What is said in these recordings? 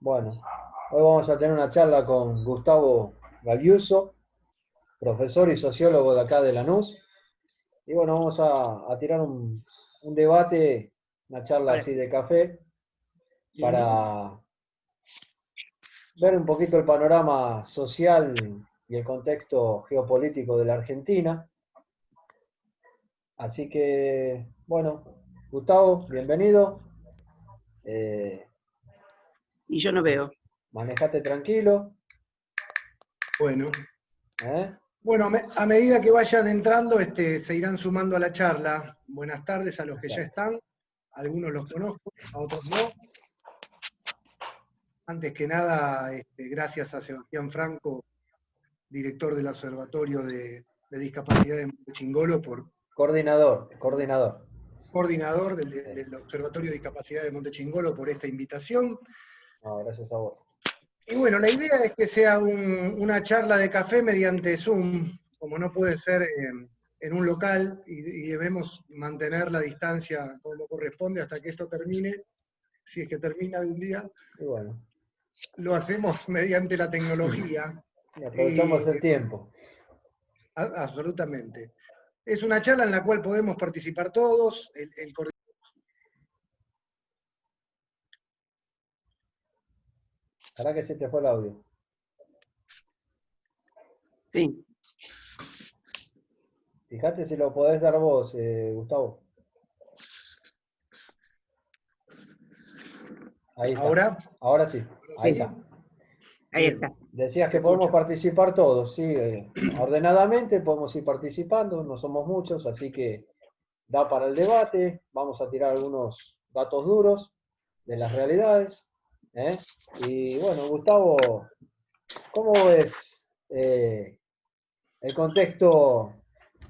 Bueno, hoy vamos a tener una charla con Gustavo Galiuso, profesor y sociólogo de acá de Lanús. Y bueno, vamos a tirar un debate, una charla Ahora así sí. de café, para ver un poquito el panorama social y el contexto geopolítico de la Argentina. Así que, bueno, Gustavo, bienvenido. Eh, Y yo no veo. manejate tranquilo. Bueno, ¿Eh? bueno, a medida que vayan entrando, se irán sumando a la charla. Buenas tardes a los que ya están. Algunos los conozco, a otros no. Antes que nada, gracias a Sebastián Franco, director del Observatorio de Discapacidad de Montechingolo, Coordinador. coordinador del Observatorio de Discapacidad de Montechingolo, por esta invitación. No, gracias a vos. Y bueno, la idea es que sea una charla de café mediante Zoom, como no puede ser en un local, y debemos mantener la distancia como corresponde hasta que esto termine. Si es que termina algún día, Y bueno, lo hacemos mediante la tecnología. y aprovechamos el tiempo. Absolutamente. Es una charla en la cual podemos participar todos. ¿Para que se te fue el audio? Sí. Fíjate si lo podés dar vos, Gustavo. Ahí está. Ahora. Ahora sí. Ahí está. Ahí está. Decías que podemos participar todos, sí. Ordenadamente podemos ir participando, no somos muchos, así que da para el debate. Vamos a tirar algunos datos duros de las realidades. Y bueno, Gustavo, ¿cómo ves el contexto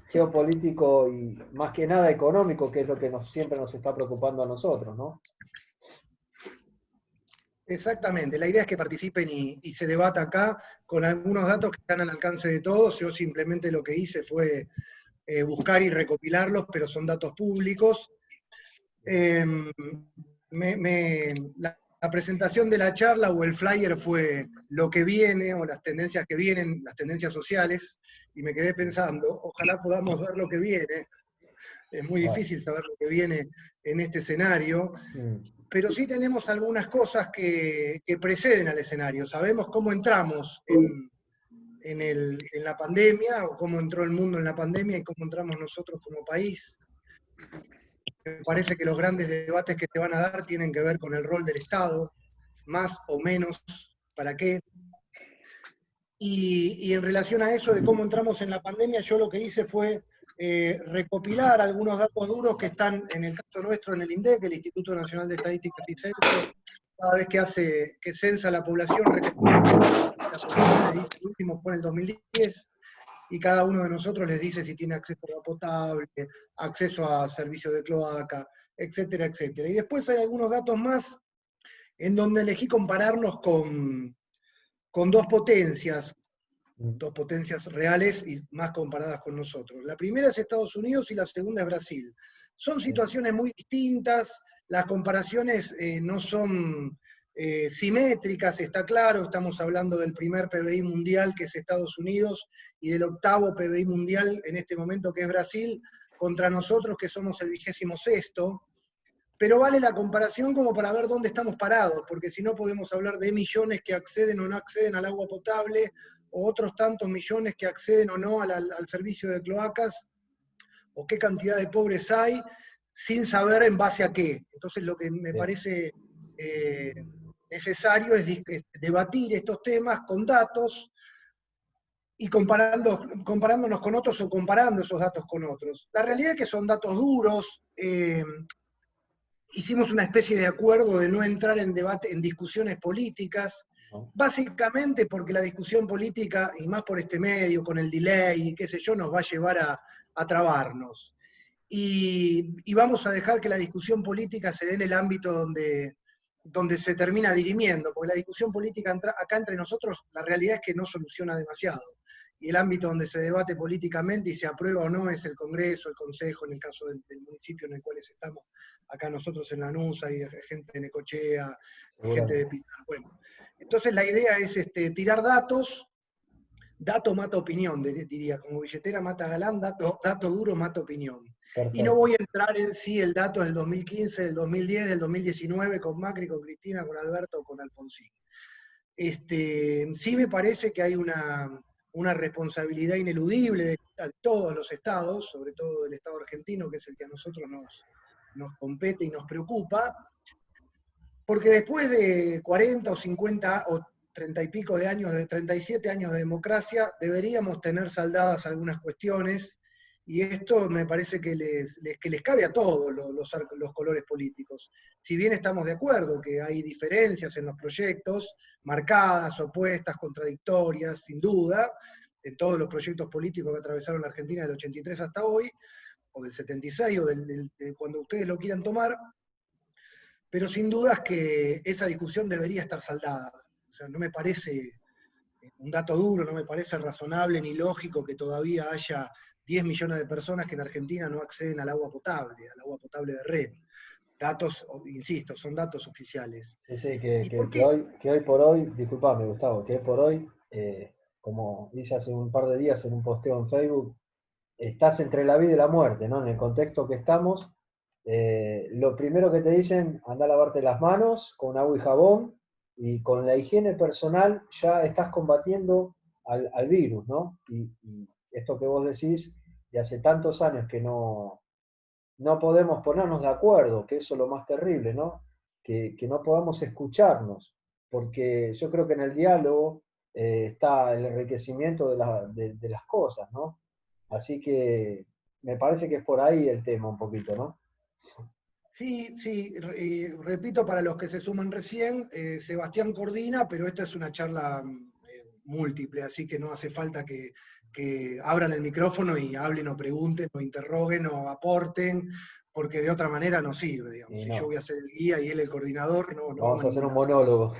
geopolítico y más que nada económico, que es lo que siempre nos está preocupando a nosotros, ¿no? Exactamente, la idea es que participen y se debata acá con algunos datos que están al alcance de todos. Yo simplemente lo que hice fue buscar y recopilarlos, pero son datos públicos. La presentación de la charla o el flyer fue lo que viene, o las tendencias que vienen, las tendencias sociales, y me quedé pensando, ojalá podamos ver lo que viene. Es muy difícil saber lo que viene en este escenario, pero sí tenemos algunas cosas que preceden al escenario. Sabemos cómo entramos en la pandemia, o cómo entró el mundo en la pandemia y cómo entramos nosotros como país. Me parece que los grandes debates que se van a dar tienen que ver con el rol del Estado, más o menos, ¿para qué? Y en relación a eso de cómo entramos en la pandemia, yo lo que hice fue recopilar algunos datos duros que están, en el caso nuestro, en el INDEC, el Instituto Nacional de Estadísticas y Censo. Cada vez que censa la población, recopila la población, le dice, el último fue en el 2010, y cada uno de nosotros les dice si tiene acceso a agua potable, acceso a servicios de cloaca, etcétera, etcétera. Y después hay algunos datos más en donde elegí compararnos con dos potencias reales y más comparadas con nosotros. La primera es Estados Unidos y la segunda es Brasil. Son situaciones muy distintas, las comparaciones no son simétricas, está claro, estamos hablando del primer PBI mundial, que es Estados Unidos, y del octavo PBI mundial en este momento, que es Brasil, contra nosotros, que somos el 26º, pero vale la comparación como para ver dónde estamos parados, porque si no podemos hablar de millones que acceden o no acceden al agua potable, o otros tantos millones que acceden o no al servicio de cloacas, o qué cantidad de pobres hay, sin saber en base a qué. Entonces lo que me parece necesario es debatir estos temas con datos, y comparándonos con otros o comparando esos datos con otros. La realidad es que son datos duros. Hicimos una especie de acuerdo de no entrar en debate, en discusiones políticas, básicamente porque la discusión política, y más por este medio, con el delay y qué sé yo, nos va a llevar a trabarnos. Y vamos a dejar que la discusión política se dé en el ámbito donde se termina dirimiendo, porque la discusión política acá entre nosotros, la realidad es que no soluciona demasiado. Y el ámbito donde se debate políticamente y se aprueba o no es el Congreso, el Consejo, en el caso del municipio en el cual estamos, acá nosotros en Lanús, hay gente de Necochea, gente de Pilar. Bueno, entonces la idea es tirar datos, dato mata opinión, diría, como billetera mata galán, dato duro mata opinión. Perfecto. Y no voy a entrar en sí el dato del 2015, del 2010, del 2019, con Macri, con Cristina, con Alberto, con Alfonsín. Sí me parece que hay una responsabilidad ineludible de todos los estados, sobre todo del Estado argentino, que es el que a nosotros nos compete y nos preocupa, porque después de 40 o 50 o 30 y pico de años, de 37 años de democracia, deberíamos tener saldadas algunas cuestiones, y esto me parece que les cabe a todos los colores políticos. Si bien estamos de acuerdo que hay diferencias en los proyectos, marcadas, opuestas, contradictorias, sin duda, en todos los proyectos políticos que atravesaron la Argentina del 83 hasta hoy, o del 76, o de cuando ustedes lo quieran tomar, pero sin dudas que esa discusión debería estar saldada. O sea, no me parece un dato duro, no me parece razonable ni lógico que todavía haya 10 millones de personas que en Argentina no acceden al agua potable de red. Datos, insisto, son datos oficiales. Sí, que hoy por hoy, disculpame Gustavo, que hoy por hoy, como hice hace un par de días en un posteo en Facebook, estás entre la vida y la muerte, ¿no? En el contexto que estamos, lo primero que te dicen, anda a lavarte las manos con agua y jabón, y con la higiene personal ya estás combatiendo al virus, ¿no? Y esto que vos decís, de hace tantos años que no podemos ponernos de acuerdo, que eso es lo más terrible, ¿no? Que no podamos escucharnos, porque yo creo que en el diálogo está el enriquecimiento de las cosas, ¿no? Así que me parece que es por ahí el tema un poquito, ¿no? Sí, repito para los que se suman recién, Sebastián coordina, pero esta es una charla múltiple, así que no hace falta que abran el micrófono y hablen o pregunten o interroguen o aporten, porque de otra manera no sirve, digamos. Si yo voy a ser el guía y él el coordinador, no Vamos vamos a a hacer ningún un lado. monólogo.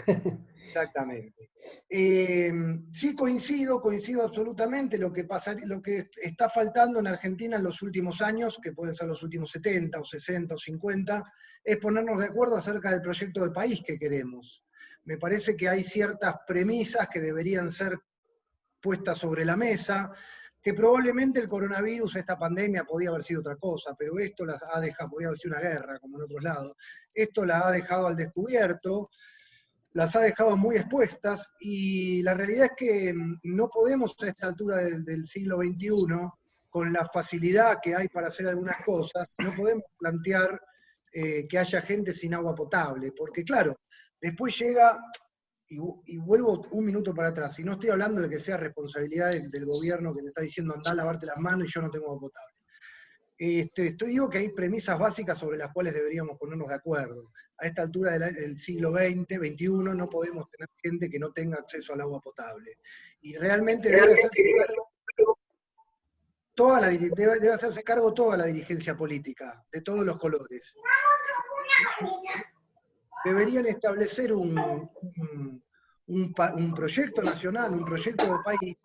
Exactamente. Sí coincido absolutamente. Lo que está faltando en Argentina en los últimos años, que pueden ser los últimos 70 o 60 o 50, es ponernos de acuerdo acerca del proyecto de país que queremos. Me parece que hay ciertas premisas que deberían ser puestas sobre la mesa, que probablemente el coronavirus, esta pandemia, podía haber sido otra cosa, pero esto las ha dejado, podía haber sido una guerra, como en otros lados. Esto la ha dejado al descubierto, las ha dejado muy expuestas, y la realidad es que no podemos a esta altura del siglo XXI, con la facilidad que hay para hacer algunas cosas, no podemos plantear que haya gente sin agua potable, porque claro, después llega, y vuelvo un minuto para atrás, y no estoy hablando de que sea responsabilidad del gobierno que me está diciendo andá a lavarte las manos y yo no tengo agua potable. Digo que hay premisas básicas sobre las cuales deberíamos ponernos de acuerdo. A esta altura del siglo XX, XXI, no podemos tener gente que no tenga acceso al agua potable. Y realmente debe hacerse cargo toda la dirigencia política, de todos los colores. Deberían establecer un proyecto nacional, un proyecto de país,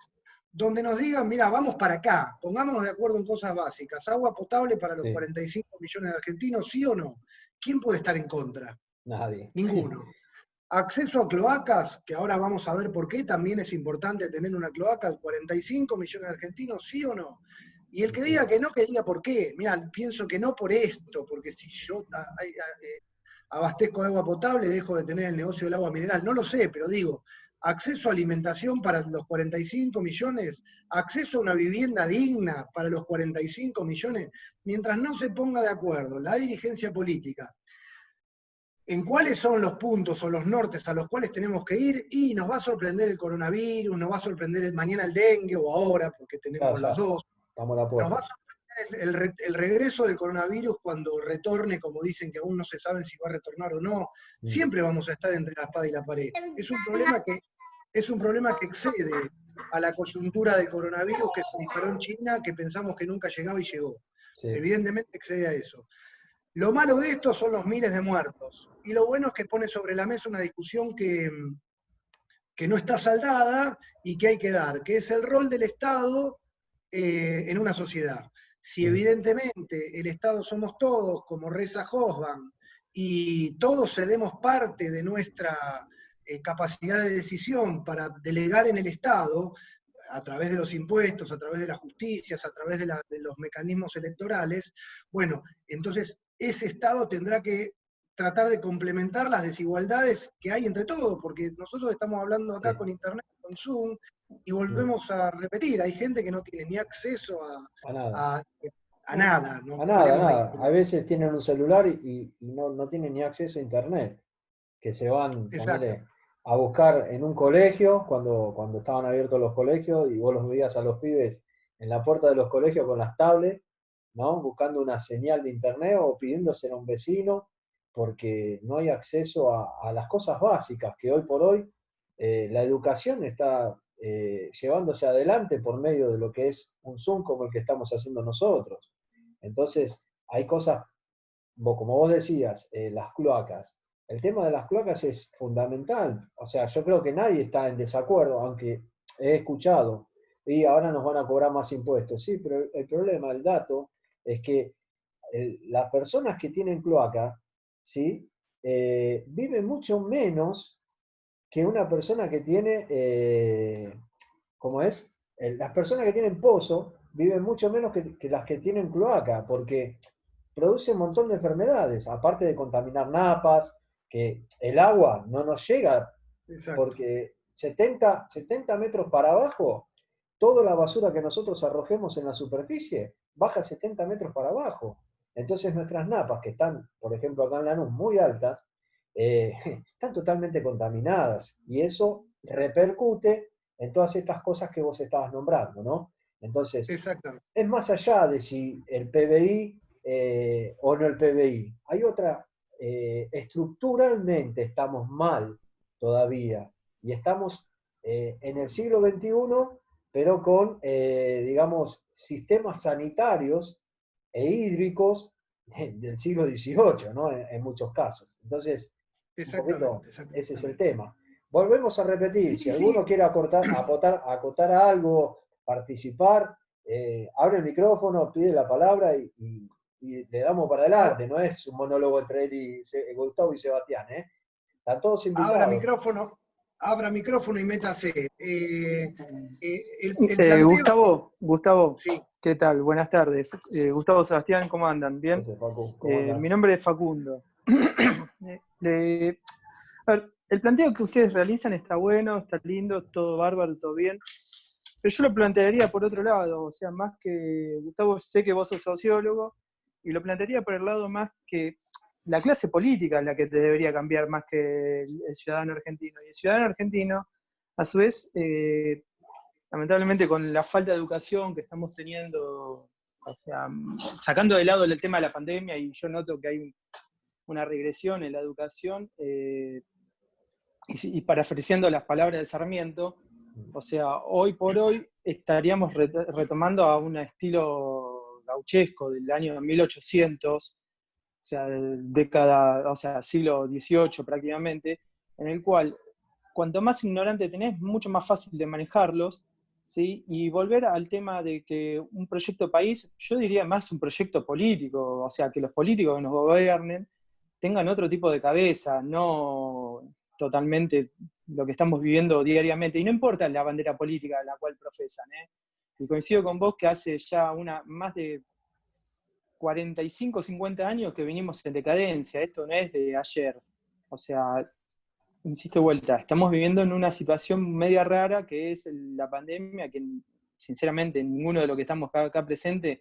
donde nos digan, mira, vamos para acá, pongámonos de acuerdo en cosas básicas. Agua potable para los 45 millones de argentinos, ¿sí o no? ¿Quién puede estar en contra? Nadie. Ninguno. Acceso a cloacas, que ahora vamos a ver por qué también es importante tener una cloaca al 45 millones de argentinos, ¿sí o no? Y el que diga que no, que diga por qué. Mira, pienso que no por esto, porque si yo abastezco de agua potable, dejo de tener el negocio del agua mineral. No lo sé, pero digo, acceso a alimentación para los 45 millones, acceso a una vivienda digna para los 45 millones, mientras no se ponga de acuerdo la dirigencia política en cuáles son los puntos o los nortes a los cuales tenemos que ir, y nos va a sorprender el coronavirus, nos va a sorprender mañana el dengue, o ahora, porque tenemos los dos. Estamos a la puerta. Nos va a sorprender el regreso del coronavirus cuando retorne, como dicen que aún no se sabe si va a retornar o no. Siempre vamos a estar entre la espada y la pared. Es un problema que excede a la coyuntura del coronavirus que se disparó en China, que pensamos que nunca llegaba y llegó. Sí. Evidentemente excede a eso. Lo malo de esto son los miles de muertos. Y lo bueno es que pone sobre la mesa una discusión que no está saldada y que hay que dar, que es el rol del Estado en una sociedad. Si evidentemente el Estado somos todos, como reza Hobsbawm, y todos cedemos parte de nuestra capacidad de decisión para delegar en el Estado, a través de los impuestos, a través de las justicias, a través de los mecanismos electorales, bueno, entonces ese Estado tendrá que tratar de complementar las desigualdades que hay entre todos, porque nosotros estamos hablando acá con Internet, con Zoom, y volvemos a repetir, hay gente que no tiene ni acceso A nada. a nada. No A nada, a hablemos de nada. A veces tienen un celular y no tienen ni acceso a internet, que se van, Exacto. ponele, a buscar en un colegio, cuando estaban abiertos los colegios, y vos los veías a los pibes en la puerta de los colegios con las tablets, ¿no? Buscando una señal de internet o pidiéndosela a un vecino, porque no hay acceso a las cosas básicas que hoy por hoy la educación está llevándose adelante por medio de lo que es un Zoom como el que estamos haciendo nosotros. Entonces, hay cosas, como vos decías, las cloacas. El tema de las cloacas es fundamental. O sea, yo creo que nadie está en desacuerdo, aunque he escuchado, y ahora nos van a cobrar más impuestos. Sí, pero el problema, el dato, es que las personas que tienen cloaca, ¿sí? Viven mucho menos que una persona que tiene, ¿cómo es? Las personas que tienen pozo viven mucho menos que las que tienen cloaca, porque produce un montón de enfermedades, aparte de contaminar napas, que el agua no nos llega, Exacto. porque 70 metros para abajo, toda la basura que nosotros arrojemos en la superficie baja 70 metros para abajo. Entonces nuestras napas, que están, por ejemplo, acá en Lanús, muy altas, están totalmente contaminadas, y eso repercute en todas estas cosas que vos estabas nombrando, ¿no? Entonces, Exactamente. es más allá de si el PBI o no el PBI. Hay otra, estructuralmente estamos mal todavía, y estamos en el siglo XXI, pero con, digamos, sistemas sanitarios e hídricos del siglo XVIII, ¿no? En muchos casos. Entonces, un poquito, Exactamente. ese es el tema. Volvemos a repetir, Sí, si sí. alguno quiere acotar a algo, participar, abre el micrófono, pide la palabra y le damos para adelante. No es un monólogo entre él y Gustavo y Sebastián, ¿eh? Están todos invitados. Abra micrófono y métase. El planteo. Gustavo, Sí, ¿qué tal? Buenas tardes. Gustavo, Sebastián, ¿cómo andan? ¿Bien? Entonces, Facu, ¿cómo andás? Mi nombre es Facundo. A ver, el planteo que ustedes realizan está bueno, está lindo, todo bárbaro, todo bien. Pero yo lo plantearía por otro lado, o sea, más que, Gustavo, sé que vos sos sociólogo, y lo plantearía por el lado más que la clase política es la que te debería cambiar más que el ciudadano argentino. Y el ciudadano argentino, a su vez, lamentablemente con la falta de educación que estamos teniendo, o sea, sacando de lado el tema de la pandemia, y yo noto que hay una regresión en la educación, y parafraseando las palabras de Sarmiento, o sea, hoy por hoy estaríamos retomando a un estilo gauchesco del año 1800, o sea, década, o sea, siglo XVIII prácticamente, en el cual cuanto más ignorante tenés, mucho más fácil de manejarlos, ¿sí? Y volver al tema de que un proyecto país, yo diría más un proyecto político, o sea, que los políticos que nos gobiernen tengan otro tipo de cabeza, no totalmente lo que estamos viviendo diariamente. Y no importa la bandera política a la cual profesan, ¿eh? Y coincido con vos que hace ya más de 45, 50 años que venimos en decadencia. Esto no es de ayer. O sea, insisto de vuelta, estamos viviendo en una situación media rara que es la pandemia, que sinceramente ninguno de los que estamos acá presentes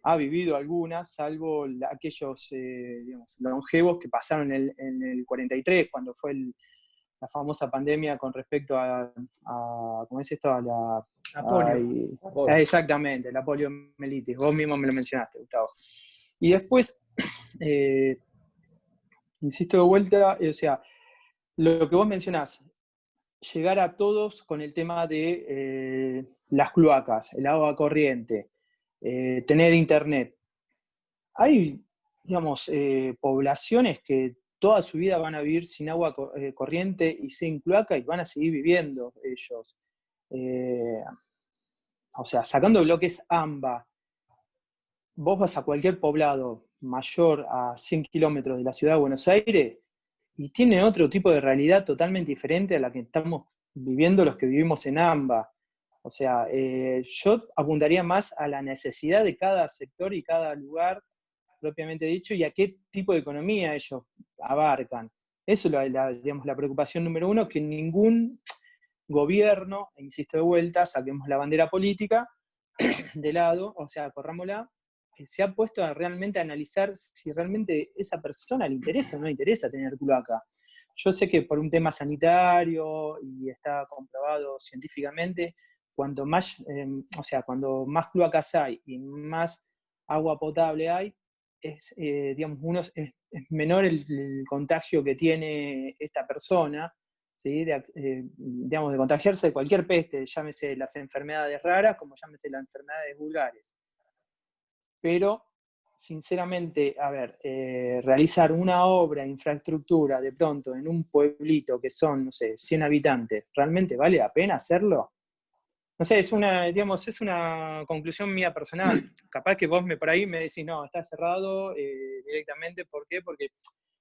ha vivido alguna, salvo aquellos digamos, longevos que pasaron en el 43, cuando fue la famosa pandemia con respecto a ¿cómo es esto? A la polio. exactamente, la poliomielitis. Vos mismo me lo mencionaste, Gustavo. Y después, insisto de vuelta, o sea, lo que vos mencionás, llegar a todos con el tema de las cloacas, el agua corriente, tener internet. Hay digamos, poblaciones que toda su vida van a vivir sin agua corriente y sin cloaca y van a seguir viviendo ellos. O sea, sacando lo que es AMBA, vos vas a cualquier poblado mayor a 100 kilómetros de la ciudad de Buenos Aires y tiene otro tipo de realidad totalmente diferente a la que estamos viviendo los que vivimos en AMBA. O sea, yo apuntaría más a la necesidad de cada sector y cada lugar, propiamente dicho, y a qué tipo de economía ellos abarcan. Eso es digamos, la preocupación número uno, que ningún gobierno, insisto de vuelta, saquemos la bandera política de lado, o sea, corrámosla, se ha puesto realmente a analizar si realmente esa persona le interesa o no le interesa tener cloaca. Yo sé que por un tema sanitario, y está comprobado científicamente, cuanto más, cuando más cloacas hay y más agua potable hay, digamos, es menor el contagio que tiene esta persona, ¿sí? Digamos, de contagiarse de cualquier peste, llámese las enfermedades raras como llámese las enfermedades vulgares. Pero, sinceramente, a ver, realizar una obra de infraestructura de pronto en un pueblito que son, no sé, 100 habitantes, ¿realmente vale la pena hacerlo? No sé, digamos, es una conclusión mía personal. Capaz que vos por ahí me decís, no, está cerrado directamente. ¿Por qué? Porque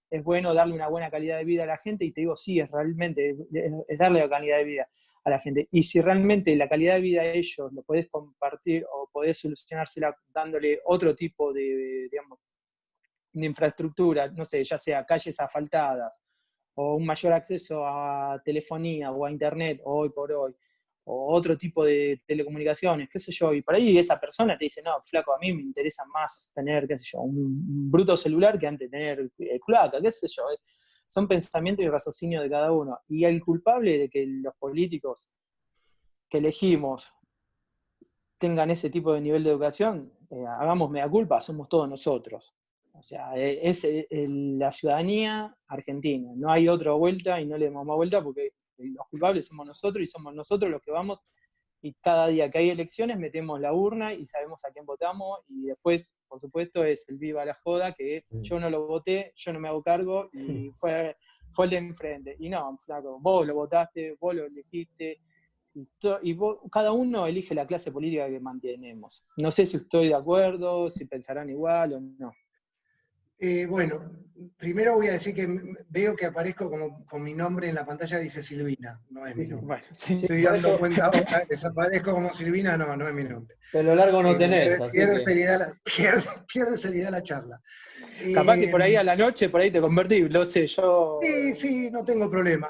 es bueno darle una buena calidad de vida a la gente, y te digo, sí, es darle la calidad de vida a la gente. Y si realmente la calidad de vida a ellos lo podés compartir o podés solucionársela dándole otro tipo digamos, de infraestructura, no sé, ya sea calles asfaltadas, o un mayor acceso a telefonía o a internet hoy por hoy, o otro tipo de telecomunicaciones, qué sé yo, y por ahí esa persona te dice, no, flaco, a mí me interesa más tener, qué sé yo, un bruto celular que antes tener cloaca, qué sé yo, son pensamientos y raciocinio de cada uno. Y el culpable de que los políticos que elegimos tengan ese tipo de nivel de educación, hagamos mea culpa, somos todos nosotros. O sea, es la ciudadanía argentina. No hay otra vuelta y no le damos más vuelta, porque los culpables somos nosotros, y somos nosotros los que vamos, y cada día que hay elecciones metemos la urna y sabemos a quién votamos, y después, por supuesto, es el viva la joda, que yo no lo voté, yo no me hago cargo, y fue el de enfrente. Y no, flaco, vos lo votaste, vos lo elegiste, y cada uno elige la clase política que mantenemos. No sé si estoy de acuerdo, si pensarán igual o no. Bueno, primero voy a decir que veo que aparezco con mi nombre en la pantalla, dice Silvina, no es mi nombre. Bueno, sí. Estoy dando cuenta ahora, desaparezco como Silvina, no es mi nombre. Pelo largo no tenés, así pierde que... seriedad la charla. Capaz que por ahí a la noche, por ahí te convertís, lo sé, yo... Sí, no tengo problema.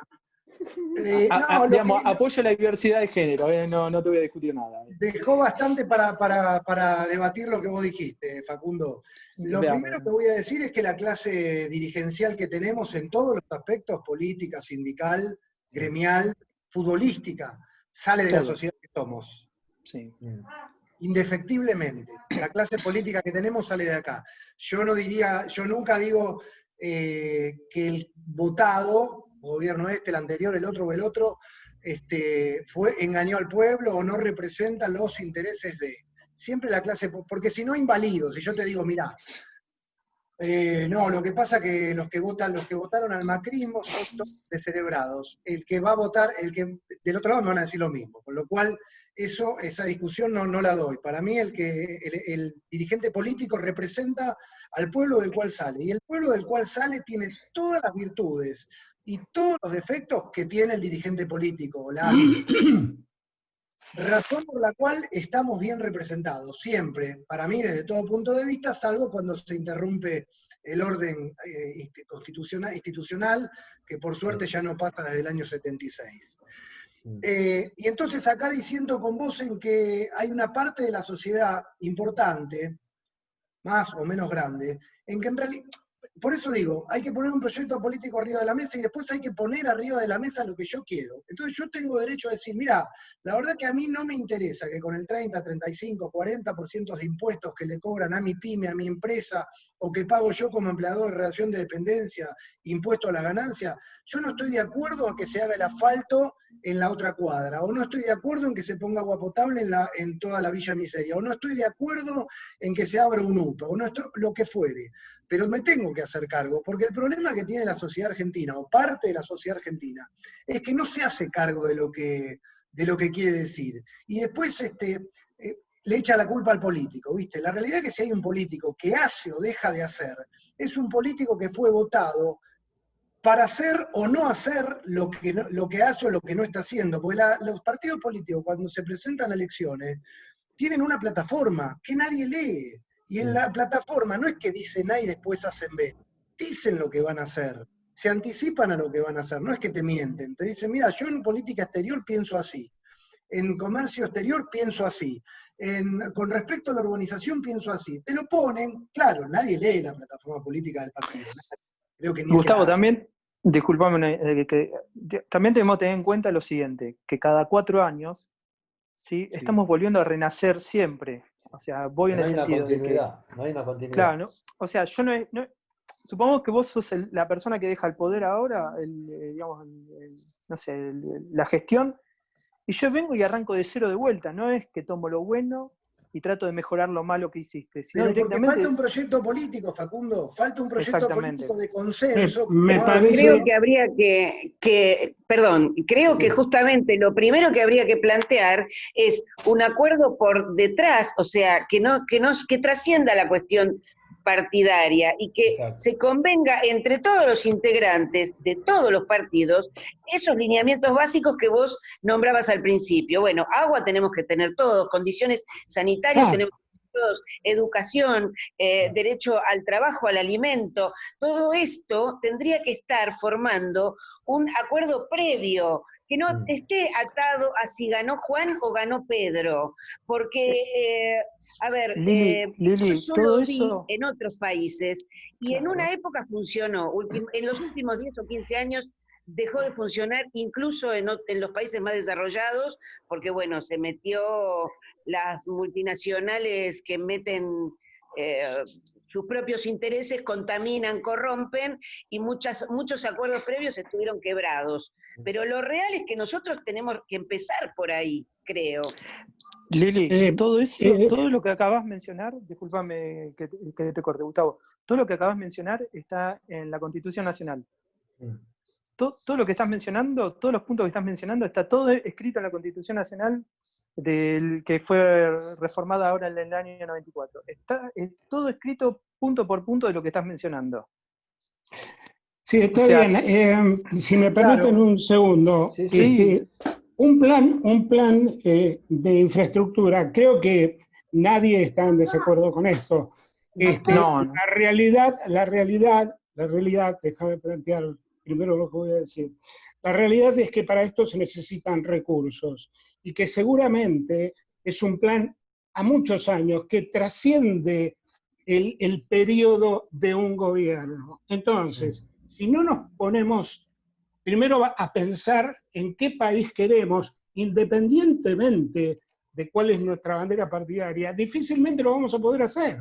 Digamos, apoyo la diversidad de género, no te voy a discutir nada. Dejó bastante para debatir lo que vos dijiste, Facundo. Lo primero que voy a decir es que la clase dirigencial que tenemos en todos los aspectos, política, sindical, gremial, futbolística, sale de la sociedad que somos. Sí. Indefectiblemente. La clase política que tenemos sale de acá. Yo nunca digo que el votado, gobierno el anterior, el otro o el otro, engañó al pueblo o no representa los intereses de... Siempre la clase, porque si no invalido, si yo te digo, mirá, no, lo que pasa que los que votaron al macrismo son todos descerebrados. El que va a votar, del otro lado me van a decir lo mismo, con lo cual esa discusión no la doy. Para mí el dirigente político representa al pueblo del cual sale, y el pueblo del cual sale tiene todas las virtudes y todos los defectos que tiene el dirigente político. Razón por la cual estamos bien representados, siempre, para mí, desde todo punto de vista, salvo cuando se interrumpe el orden institucional, que por suerte ya no pasa desde el año 76. Y entonces acá diciendo con vos en que hay una parte de la sociedad importante, más o menos grande, en que en realidad... Por eso digo, hay que poner un proyecto político arriba de la mesa y después hay que poner arriba de la mesa lo que yo quiero. Entonces yo tengo derecho a decir, mira, la verdad que a mí no me interesa que con el 30, 35, 40% de impuestos que le cobran a mi pyme, a mi empresa, o que pago yo como empleador en relación de dependencia, impuesto a las ganancias, yo no estoy de acuerdo en que se haga el asfalto en la otra cuadra, o no estoy de acuerdo en que se ponga agua potable en toda la Villa Miseria, o no estoy de acuerdo en que se abra un UPA, o no estoy, lo que fuere. Pero me tengo que hacer cargo, porque el problema que tiene la sociedad argentina, o parte de la sociedad argentina, es que no se hace cargo de lo que quiere decir. Y después le echa la culpa al político, ¿viste? La realidad es que si hay un político que hace o deja de hacer, es un político que fue votado para hacer o no hacer lo que hace o lo que no está haciendo. Porque los partidos políticos, cuando se presentan a elecciones, tienen una plataforma que nadie lee. Y en la plataforma no es que dicen A y después hacen B. Dicen lo que van a hacer. Se anticipan a lo que van a hacer. No es que te mienten. Te dicen, mira, yo en política exterior pienso así. En comercio exterior pienso así. Con respecto a la urbanización pienso así. Te lo ponen, claro, nadie lee la plataforma política del partido. Creo que ni Gustavo, también, discúlpame, también tenemos que tener en cuenta lo siguiente, que cada 4 años, ¿sí? Estamos volviendo a renacer siempre. O sea, voy en el sentido de que... No hay una continuidad. Claro, ¿no? O sea, yo supongamos que vos sos la persona que deja el poder ahora, no sé, la gestión, y yo vengo y arranco de cero de vuelta. No es que tomo lo bueno y trato de mejorar lo malo que hiciste, sino pero porque directamente... falta un proyecto político, Facundo, falta un proyecto político de consenso. Me parece... Creo que habría creo que justamente lo primero que habría que plantear es un acuerdo por detrás, o sea, que trascienda la cuestión partidaria y que se convenga entre todos los integrantes de todos los partidos esos lineamientos básicos que vos nombrabas al principio. Bueno, agua tenemos que tener todos, condiciones sanitarias tenemos que tener todos, educación, derecho al trabajo, al alimento, todo esto tendría que estar formando un acuerdo previo que no esté atado a si ganó Juan o ganó Pedro, porque, Lili, yo todo lo eso... vi en otros países, y en una época funcionó, en los últimos 10 o 15 años dejó de funcionar, incluso en los países más desarrollados, porque bueno, se metió las multinacionales que meten sus propios intereses, contaminan, corrompen, y muchos acuerdos previos estuvieron quebrados. Pero lo real es que nosotros tenemos que empezar por ahí, creo. Lili, todo eso, todo lo que acabas de mencionar, discúlpame que te corte, Gustavo, todo lo que acabas de mencionar está en la Constitución Nacional. Todo lo que estás mencionando, todos los puntos que estás mencionando, está todo escrito en la Constitución Nacional que fue reformada ahora en el año 94. Está todo escrito punto por punto de lo que estás mencionando. Sí, está bien. Si me permiten un segundo. Sí. Un plan de infraestructura, creo que nadie está en desacuerdo con esto. No. La realidad, déjame plantear primero lo que voy a decir. La realidad es que para esto se necesitan recursos y que seguramente es un plan a muchos años que trasciende el periodo de un gobierno. Entonces, si no nos ponemos primero a pensar en qué país queremos, independientemente de cuál es nuestra bandera partidaria, difícilmente lo vamos a poder hacer,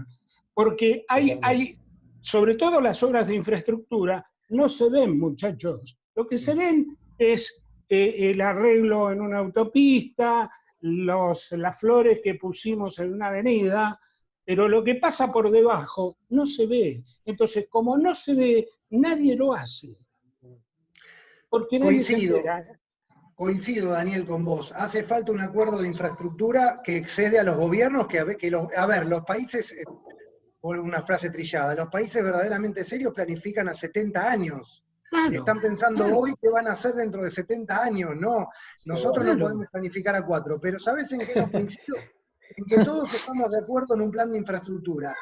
porque hay sobre todo las obras de infraestructura, no se ven, muchachos. Lo que se ven es el arreglo en una autopista, las flores que pusimos en una avenida, pero lo que pasa por debajo no se ve. Entonces, como no se ve, nadie lo hace. Porque Coincido, Daniel, con vos. Hace falta un acuerdo de infraestructura que excede a los gobiernos, los países, por una frase trillada, los países verdaderamente serios planifican a 70 años. Claro, están pensando hoy qué van a hacer dentro de 70 años, no. Nosotros no podemos planificar a 4, pero ¿sabes en qué no coincido? En que todos estamos de acuerdo en un plan de infraestructura.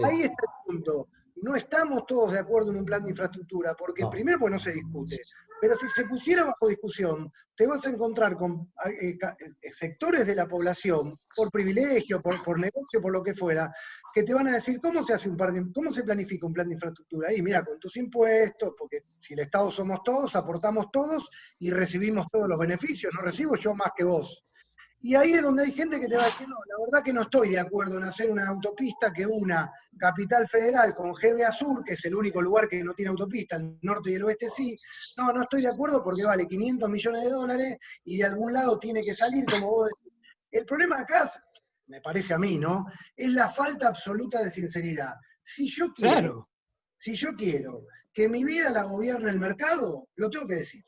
Ahí está el punto. No estamos todos de acuerdo en un plan de infraestructura, porque primero pues no se discute, pero si se pusiera bajo discusión, te vas a encontrar con sectores de la población, por privilegio, por negocio, por lo que fuera, que te van a decir, ¿cómo se planifica un plan de infraestructura? Y mira, con tus impuestos, porque si el Estado somos todos, aportamos todos y recibimos todos los beneficios, no recibo yo más que vos. Y ahí es donde hay gente que te va a decir, no, la verdad que no estoy de acuerdo en hacer una autopista que una Capital Federal con GBA Sur, que es el único lugar que no tiene autopista, el norte y el oeste sí. No, no estoy de acuerdo porque vale 500 millones de dólares y de algún lado tiene que salir, como vos decís. El problema acá, me parece a mí, ¿no? Es la falta absoluta de sinceridad. Si yo quiero que mi vida la gobierne el mercado, lo tengo que decir.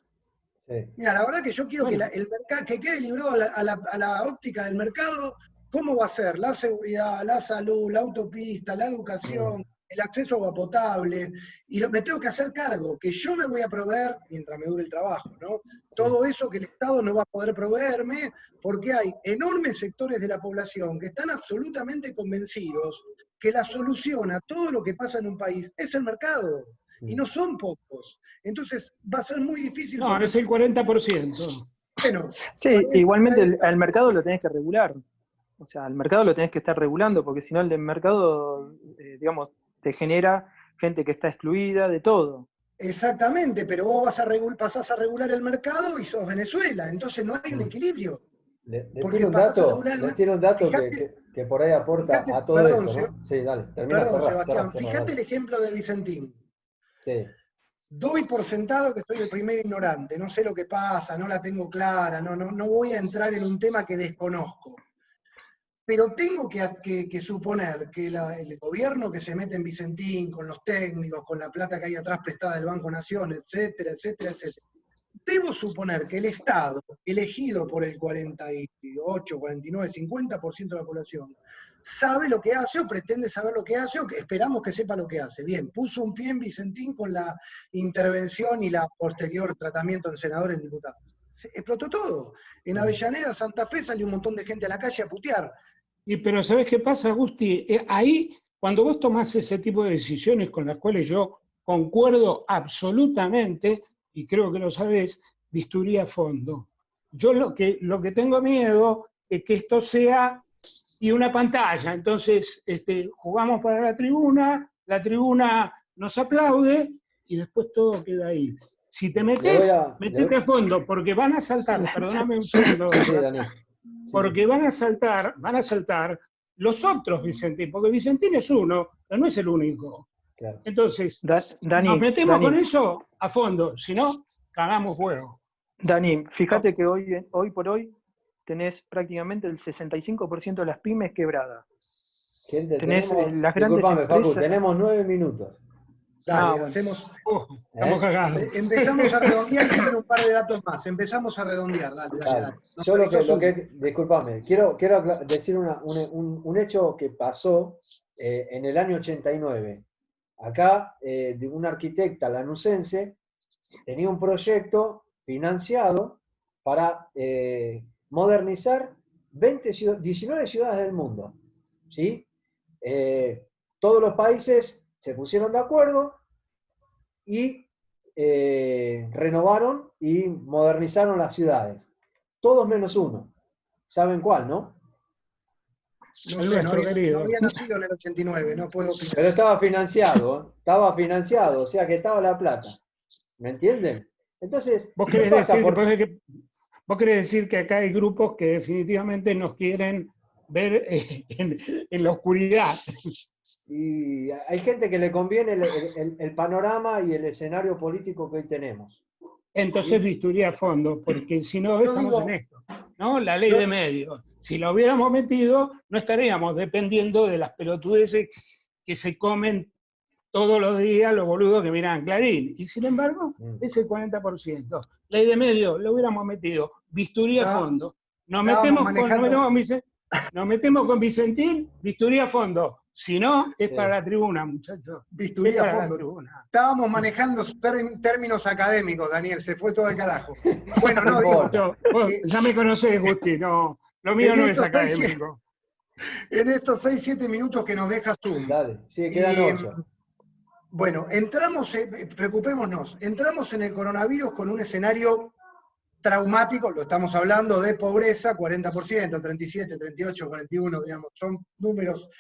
Sí. Mira, la verdad que yo quiero que el mercado, que quede librado a la óptica del mercado, cómo va a ser la seguridad, la salud, la autopista, la educación, el acceso a agua potable, y me tengo que hacer cargo, que yo me voy a proveer mientras me dure el trabajo, ¿no? Todo eso que el Estado no va a poder proveerme, porque hay enormes sectores de la población que están absolutamente convencidos que la solución a todo lo que pasa en un país es el mercado, y no son pocos. Entonces va a ser muy difícil. No, es el 40%. Bueno, sí, igualmente al mercado lo tenés que regular. O sea, al mercado lo tenés que estar regulando, porque si no el mercado, digamos, te genera gente que está excluida de todo. Exactamente, pero vos pasás a regular el mercado y sos Venezuela, entonces no hay un equilibrio. Le tiro un dato que por ahí aporta a todo esto, ¿no? Sí, dale, perdón, Sebastián, fíjate el ejemplo de Vicentín. Sí. Doy por sentado que soy el primer ignorante, no sé lo que pasa, no la tengo clara, no voy a entrar en un tema que desconozco. Pero tengo que suponer que el gobierno que se mete en Vicentín, con los técnicos, con la plata que hay atrás prestada del Banco Nación, etcétera, etcétera, etcétera, debo suponer que el Estado, elegido por el 48, 49, 50% de la población, sabe lo que hace o pretende saber lo que hace o que esperamos que sepa lo que hace. Bien, puso un pie en Vicentín con la intervención y la posterior tratamiento en senadores, en diputados. Se explotó todo. En Avellaneda, Santa Fe, salió un montón de gente a la calle a putear. Pero ¿sabés qué pasa, Agustí? Ahí, cuando vos tomás ese tipo de decisiones con las cuales yo concuerdo absolutamente, y creo que lo sabés, bisturí a fondo. Yo lo que tengo miedo es que esto sea y una pantalla. Entonces, jugamos para la tribuna nos aplaude y después todo queda ahí. Si te metes, metete a fondo, porque van a saltar, perdóname un segundo, porque van a saltar los otros Vicentín, porque Vicentín es uno, pero no es el único. Claro. Entonces, nos metemos con eso a fondo, si no, cagamos fuego. Dani, fíjate que hoy por hoy tenés prácticamente el 65% de las pymes quebradas. Gente, tenés las grandes empresas. Facu, tenemos 9 minutos. Dale, hacemos. Estamos cagados. Empezamos a redondear, quiero un par de datos más. Empezamos a redondear, dale. Yo disculpame, quiero decir un hecho que pasó en el año 89. Acá, de una arquitecta lanucense, tenía un proyecto financiado para modernizar 19 ciudades del mundo. ¿Sí? Todos los países se pusieron de acuerdo y renovaron y modernizaron las ciudades. Todos menos uno. ¿Saben cuál, no? No sé, no había nacido en el 89, no puedo opinar. Pero estaba financiado, o sea que estaba la plata. ¿Me entienden? Entonces, ¿Vos querés decir que acá hay grupos que definitivamente nos quieren ver en la oscuridad? Y hay gente que le conviene el panorama y el escenario político que hoy tenemos. Entonces bisturí a fondo, porque si no estamos en esto, ¿no? La ley de medios. Si la hubiéramos metido, no estaríamos dependiendo de las pelotudeces que se comen todos los días los boludos que miran Clarín. Y sin embargo, es el 40%. Ley de medios, lo hubiéramos metido. Bisturí a fondo. Nos metemos con Vicentín, bisturí a fondo. Si no, es para la tribuna, muchachos. Bisturí a fondo. Estábamos manejando términos académicos, Daniel, se fue todo el carajo. Bueno, no, digo. Ya me conocés, Gusti, no. Lo mío no es académico. En estos 6-7 minutos que nos deja Zoom. Dale, sí, quedan 8. Bueno, preocupémonos, entramos en el coronavirus con un escenario traumático, lo estamos hablando de pobreza, 40%, 37, 38, 41, digamos, son números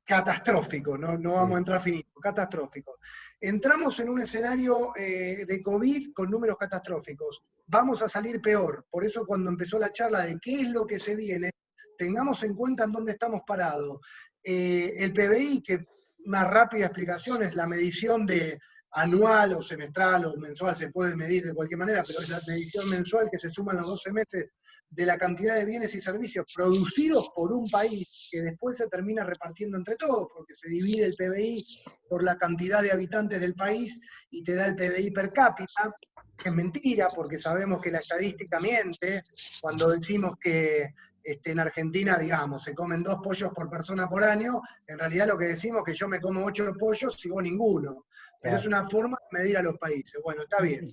catastróficos, no vamos a entrar finito, catastróficos. entramos en un escenario de COVID con números catastróficos. Vamos a salir peor. Por eso cuando empezó la charla de qué es lo que se viene, tengamos en cuenta en dónde estamos parados. El PBI, que una rápida explicación es la medición de anual o semestral o mensual, se puede medir de cualquier manera, pero es la medición mensual que se suma en los 12 meses de la cantidad de bienes y servicios producidos por un país, que después se termina repartiendo entre todos, porque se divide el PBI por la cantidad de habitantes del país y te da el PBI per cápita, que es mentira, porque sabemos que la estadística miente, cuando decimos que en Argentina, digamos, se comen 2 pollos por persona por año, en realidad lo que decimos es que yo me como 8 pollos y vos ninguno, pero es una forma de medir a los países. Bueno, está bien.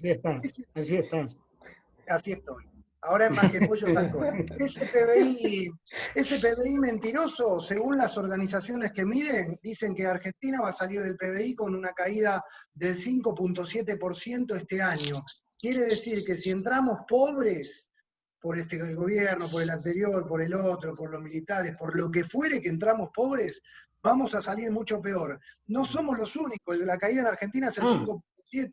Así está. Así estoy. Ahora es más que pollos alcohol. Ese PBI mentiroso, según las organizaciones que miden, dicen que Argentina va a salir del PBI con una caída del 5.7% este año. Quiere decir que si entramos pobres, por el gobierno, por el anterior, por el otro, por los militares, por lo que fuere que entramos pobres, vamos a salir mucho peor. No somos los únicos, la caída en Argentina es el 5.7,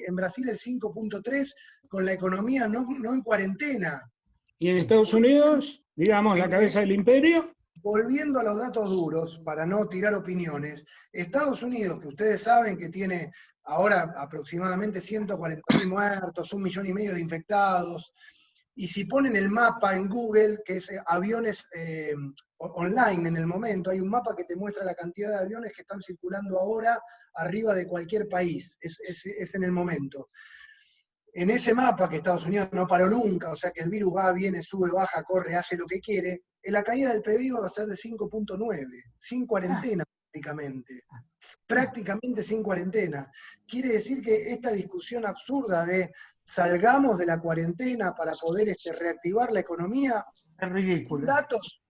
en Brasil el 5.3, con la economía no en cuarentena. ¿Y en Estados Unidos, digamos, la cabeza del imperio? Volviendo a los datos duros, para no tirar opiniones, Estados Unidos, que ustedes saben que tiene ahora aproximadamente 140.000 muertos, 1,5 millones de infectados, y si ponen el mapa en Google, que es aviones online en el momento, hay un mapa que te muestra la cantidad de aviones que están circulando ahora arriba de cualquier país, es en el momento. En ese mapa, que Estados Unidos no paró nunca, o sea que el virus va, viene, sube, baja, corre, hace lo que quiere, la caída del PBI va a ser de 5.9, sin cuarentena prácticamente sin cuarentena. Quiere decir que esta discusión absurda de salgamos de la cuarentena para poder reactivar la economía, es ridículo.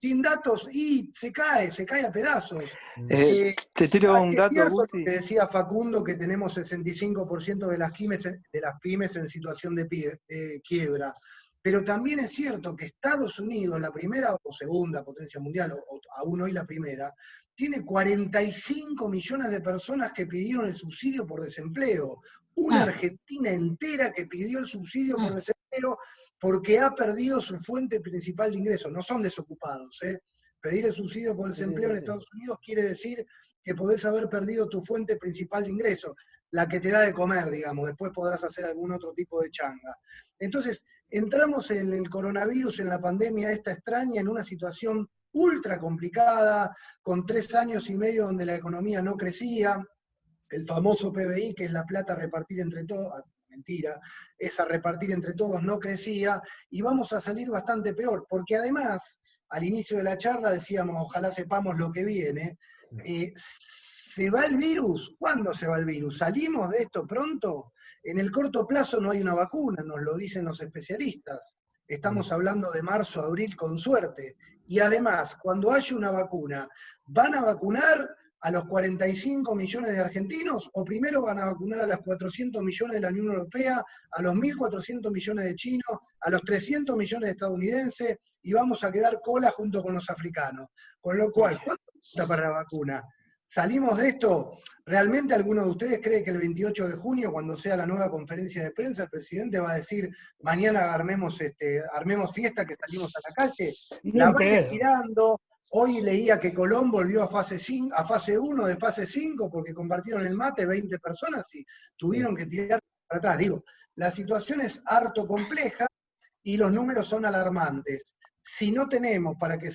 Sin datos, y se cae a pedazos. Te tiro un dato, es cierto Gusti. lo que decía Facundo, que tenemos 65% de las pymes en situación de quiebra. Pero también es cierto que Estados Unidos, la primera o segunda potencia mundial, o aún hoy la primera, tiene 45 millones de personas que pidieron el subsidio por desempleo. Una Argentina entera que pidió el subsidio por desempleo porque ha perdido su fuente principal de ingresos. No son desocupados. Pedir el subsidio por desempleo en Estados Unidos quiere decir que podés haber perdido tu fuente principal de ingresos, la que te da de comer, digamos. Después podrás hacer algún otro tipo de changa. Entonces, entramos en el coronavirus, en la pandemia esta extraña, en una situación ultra complicada, con 3 años y medio donde la economía no crecía, el famoso PBI, que es la plata a repartir entre todos, mentira, es a repartir entre todos, no crecía, y vamos a salir bastante peor, porque además, al inicio de la charla decíamos, ojalá sepamos lo que viene, ¿se va el virus? ¿Cuándo se va el virus? ¿Salimos de esto pronto? En el corto plazo no hay una vacuna, nos lo dicen los especialistas. Estamos hablando de marzo, abril con suerte. Y además, cuando haya una vacuna, ¿van a vacunar a los 45 millones de argentinos o primero van a vacunar a los 400 millones de la Unión Europea, a los 1.400 millones de chinos, a los 300 millones de estadounidenses y vamos a quedar cola junto con los africanos? Con lo cual, ¿cuánto falta para la vacuna? ¿Salimos de esto? ¿Realmente alguno de ustedes cree que el 28 de junio, cuando sea la nueva conferencia de prensa, el presidente va a decir, mañana armemos fiesta, que salimos a la calle? La van estirando. Hoy leía que Colón volvió a fase 1 de fase 5 porque compartieron el mate 20 personas y tuvieron que tirar para atrás. Digo, la situación es harto compleja y los números son alarmantes. Si no tenemos, para que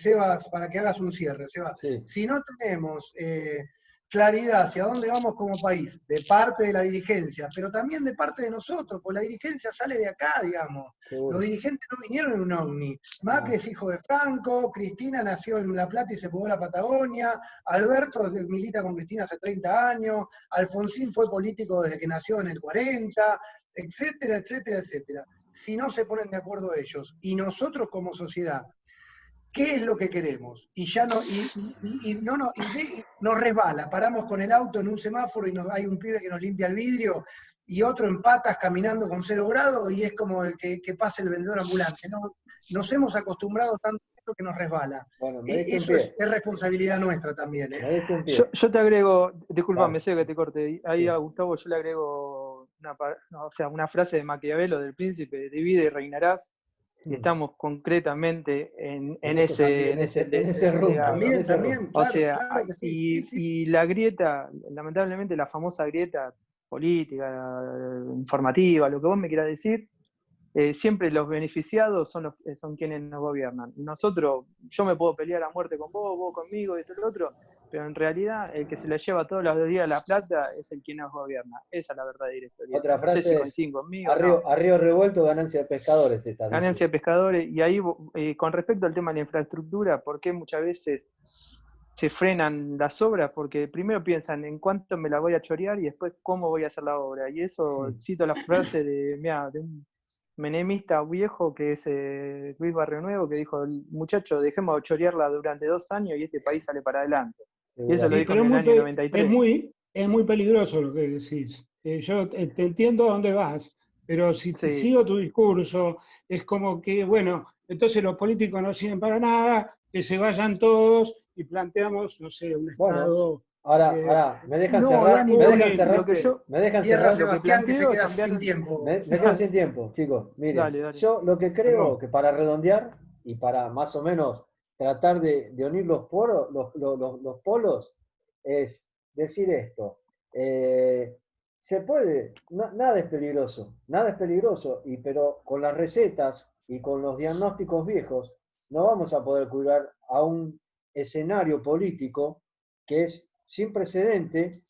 hagas un cierre, Seba, si no tenemos claridad hacia dónde vamos como país, de parte de la dirigencia, pero también de parte de nosotros, pues la dirigencia sale de acá, digamos. Los dirigentes no vinieron en un ovni. Macri es hijo de Franco, Cristina nació en La Plata y se mudó a la Patagonia, Alberto milita con Cristina hace 30 años, Alfonsín fue político desde que nació en el 40, etcétera, etcétera, etcétera. Si no se ponen de acuerdo ellos, y nosotros como sociedad, ¿qué es lo que queremos? Y ya no, nos resbala, paramos con el auto en un semáforo y hay un pibe que nos limpia el vidrio y otro en patas caminando con 0 grados y es como el que pasa el vendedor ambulante. ¿No? Nos hemos acostumbrado tanto lo que nos resbala. Bueno, me diste un Eso pie. es responsabilidad nuestra también. Me diste un pie. Yo te agrego, discúlpame, Dale. sé que te corte, ahí Sí. a Gustavo yo le agrego una frase de Maquiavelo del Príncipe: divide y reinarás, y estamos concretamente en ese rumbo. legado. También, en ese rumbo. también, O claro, sea, claro que sí. Sí, sí. y la grieta, lamentablemente la famosa grieta política, informativa, lo que vos me quieras decir, siempre los beneficiados son quienes nos gobiernan. Nosotros, yo me puedo pelear a muerte con vos, vos conmigo, esto y lo otro, pero en realidad el que se le lleva todos los días la plata es el que nos gobierna. Esa es la verdadera historia. Otra No sé si frase es, coinciden conmigo a o no. río revuelto, ganancia de pescadores, esta dice. Ganancia de pescadores. Y ahí, con respecto al tema de la infraestructura, ¿por qué muchas veces se frenan las obras? Porque primero piensan en cuánto me la voy a chorear y después cómo voy a hacer la obra. Y eso, cito la frase de un menemista viejo que es Luis Barrio Nuevo, que dijo: muchacho, dejemos de chorearla durante 2 años y este país sale para adelante. Y eso lo Sí, dijo pero en el año es 93. muy peligroso lo que decís. Yo te entiendo a dónde vas, pero si te Sí. sigo tu discurso, es como que, bueno, entonces los políticos no sirven para nada, que se vayan todos y planteamos, no sé, un Bueno, Estado. ahora, me dejan No, cerrar, Dani, me dejan porque cerrar, lo que yo, me dejan Tierra cerrar. lo que Sebastián, que se planteo es queda cambiar. sin tiempo. Me quedo sin tiempo, chicos. Miren, Dale. yo lo que creo Perdón. que para redondear y para más o menos tratar de unir los polos es decir esto. Se puede, nada es peligroso, pero con las recetas y con los diagnósticos viejos no vamos a poder curar a un escenario político que es sin precedente,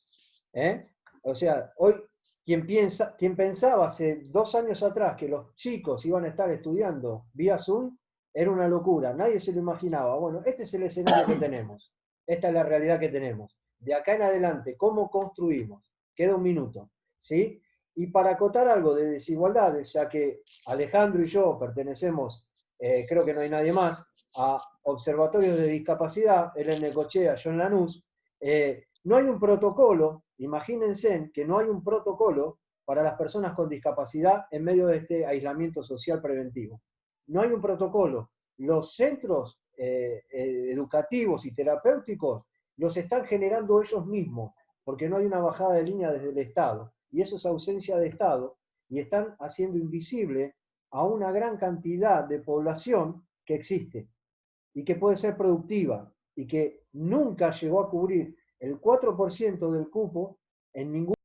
¿eh? O sea, hoy quien pensaba hace 2 años atrás que los chicos iban a estar estudiando vía Zoom, era una locura, nadie se lo imaginaba. Bueno, este es el escenario que tenemos, esta es la realidad que tenemos. De acá en adelante, ¿cómo construimos? Queda un minuto, ¿sí? Y para acotar algo de desigualdades, ya que Alejandro y yo pertenecemos, creo que no hay nadie más, a observatorios de discapacidad, él en Necochea, yo en Lanús, no hay un protocolo, imagínense que no hay un protocolo para las personas con discapacidad en medio de este aislamiento social preventivo. No hay un protocolo. Los centros educativos y terapéuticos los están generando ellos mismos, porque no hay una bajada de línea desde el Estado. Y eso es ausencia de Estado, y están haciendo invisible a una gran cantidad de población que existe y que puede ser productiva y que nunca llegó a cubrir el 4% del cupo en ningún